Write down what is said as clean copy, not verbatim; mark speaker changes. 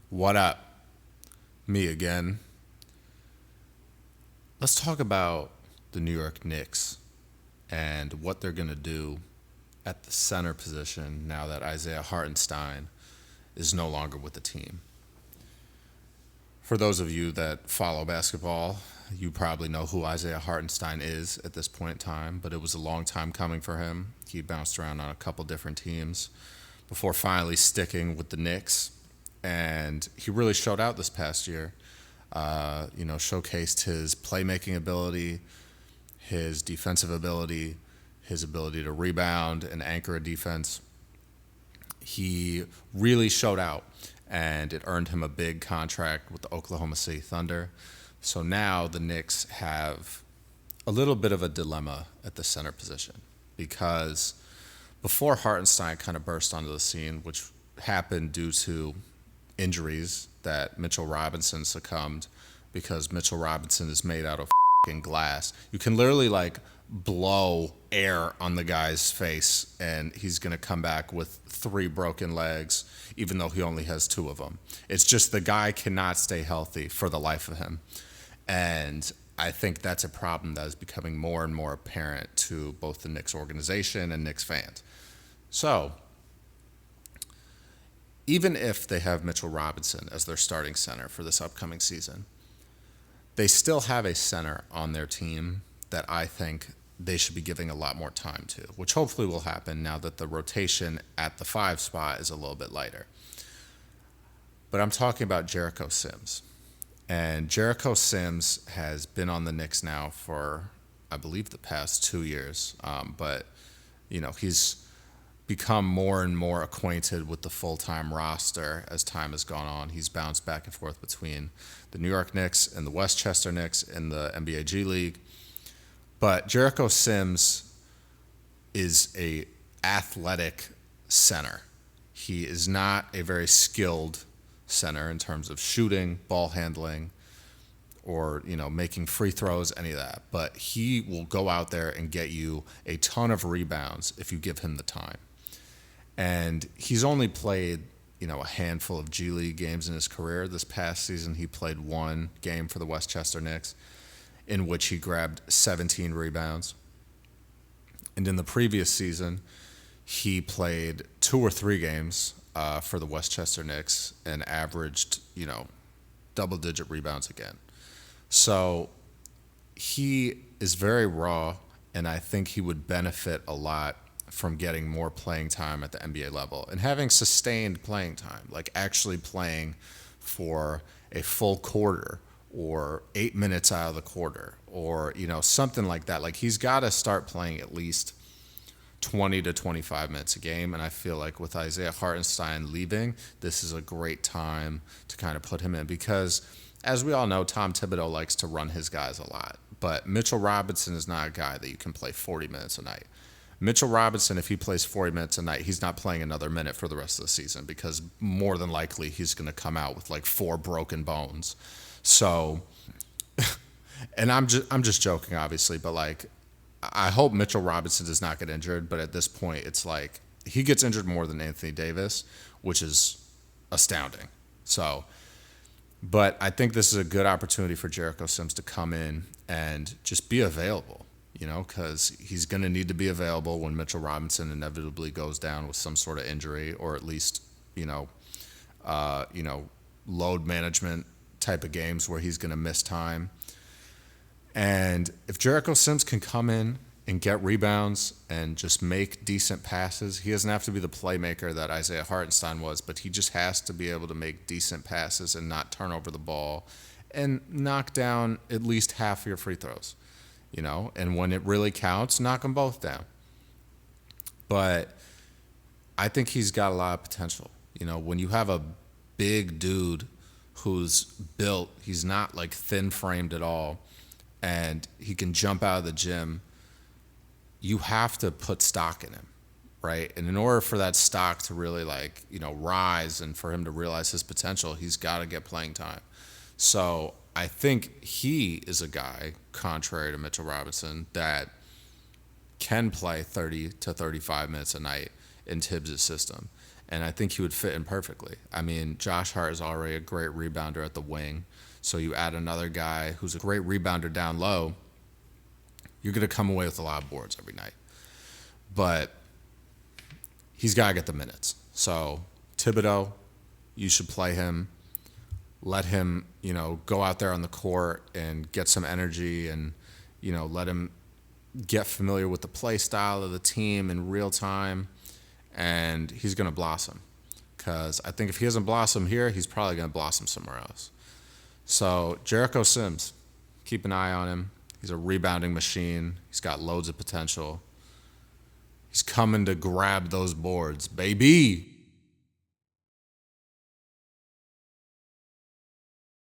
Speaker 1: What up? Me again. Let's talk about the New York Knicks and what they're going to do at the center position now that Isaiah Hartenstein is no longer with the team. For those of you that follow basketball, you probably know who Isaiah Hartenstein is at this point in time, but it was a long time coming for him. He bounced around on a couple different teams before finally sticking with the Knicks, and he really showed out this past year. Showcased his playmaking ability, his defensive ability, his ability to rebound and anchor a defense. He really showed out, and it earned him a big contract with the Oklahoma City Thunder. So now the Knicks have a little bit of a dilemma at the center position because before Hartenstein kind of burst onto the scene, which happened due to injuries that Mitchell Robinson succumbed because Mitchell Robinson is made out of glass. You can literally blow air on the guy's face and he's going to come back with 3 broken legs even though he only has 2 of them. It's just the guy cannot stay healthy for the life of him. And I think that's a problem that is becoming more and more apparent to both the Knicks organization and Knicks fans. So, even if they have Mitchell Robinson as their starting center for this upcoming season, they still have a center on their team that I think they should be giving a lot more time to, which hopefully will happen now that the rotation at the 5 spot is a little bit lighter. But I'm talking about Jericho Sims. And Jericho Sims has been on the Knicks now for, I believe, the past 2 years. He's become more and more acquainted with the full-time roster as time has gone on. He's bounced back and forth between the New York Knicks and the Westchester Knicks in the NBA G League. But Jericho Sims is a athletic center. He is not a very skilled center in terms of shooting, ball handling, or making free throws, any of that. But he will go out there and get you a ton of rebounds if you give him the time. And he's only played, a handful of G League games in his career. This past season, he played 1 game for the Westchester Knicks, in which he grabbed 17 rebounds. And in the previous season, he played 2 or 3 games for the Westchester Knicks and averaged, double-digit rebounds again. So he is very raw, and I think he would benefit a lot from getting more playing time at the NBA level and having sustained playing time, like actually playing for a full quarter or 8 minutes out of the quarter or, something like that. Like he's got to start playing at least 20 to 25 minutes a game. And I feel like with Isaiah Hartenstein leaving, this is a great time to kind of put him in because, as we all know, Tom Thibodeau likes to run his guys a lot. But Mitchell Robinson is not a guy that you can play 40 minutes a night. Mitchell Robinson, if he plays 40 minutes a night, he's not playing another minute for the rest of the season because more than likely he's going to come out with 4 broken bones. So, and I'm just joking, obviously, but I hope Mitchell Robinson does not get injured. But at this point, it's he gets injured more than Anthony Davis, which is astounding. So, but I think this is a good opportunity for Jericho Sims to come in and just be available. Because he's going to need to be available when Mitchell Robinson inevitably goes down with some sort of injury or at least, load management type of games where he's going to miss time. And if Jericho Sims can come in and get rebounds and just make decent passes, he doesn't have to be the playmaker that Isaiah Hartenstein was, but he just has to be able to make decent passes and not turn over the ball and knock down at least half your free throws. And when it really counts, knock them both down. But I think he's got a lot of potential. When you have a big dude who's built, he's not thin-framed at all, and he can jump out of the gym, you have to put stock in him, right? And in order for that stock to really rise and for him to realize his potential, he's got to get playing time. So I think he is a guy, contrary to Mitchell Robinson, that can play 30 to 35 minutes a night in Thibs' system. And I think he would fit in perfectly. I mean, Josh Hart is already a great rebounder at the wing. So you add another guy who's a great rebounder down low, you're going to come away with a lot of boards every night. But he's got to get the minutes. So Thibodeau, you should play him. Let him, go out there on the court and get some energy and, let him get familiar with the play style of the team in real time. And he's going to blossom. Because I think if he doesn't blossom here, he's probably going to blossom somewhere else. So Jericho Sims, keep an eye on him. He's a rebounding machine. He's got loads of potential. He's coming to grab those boards, baby.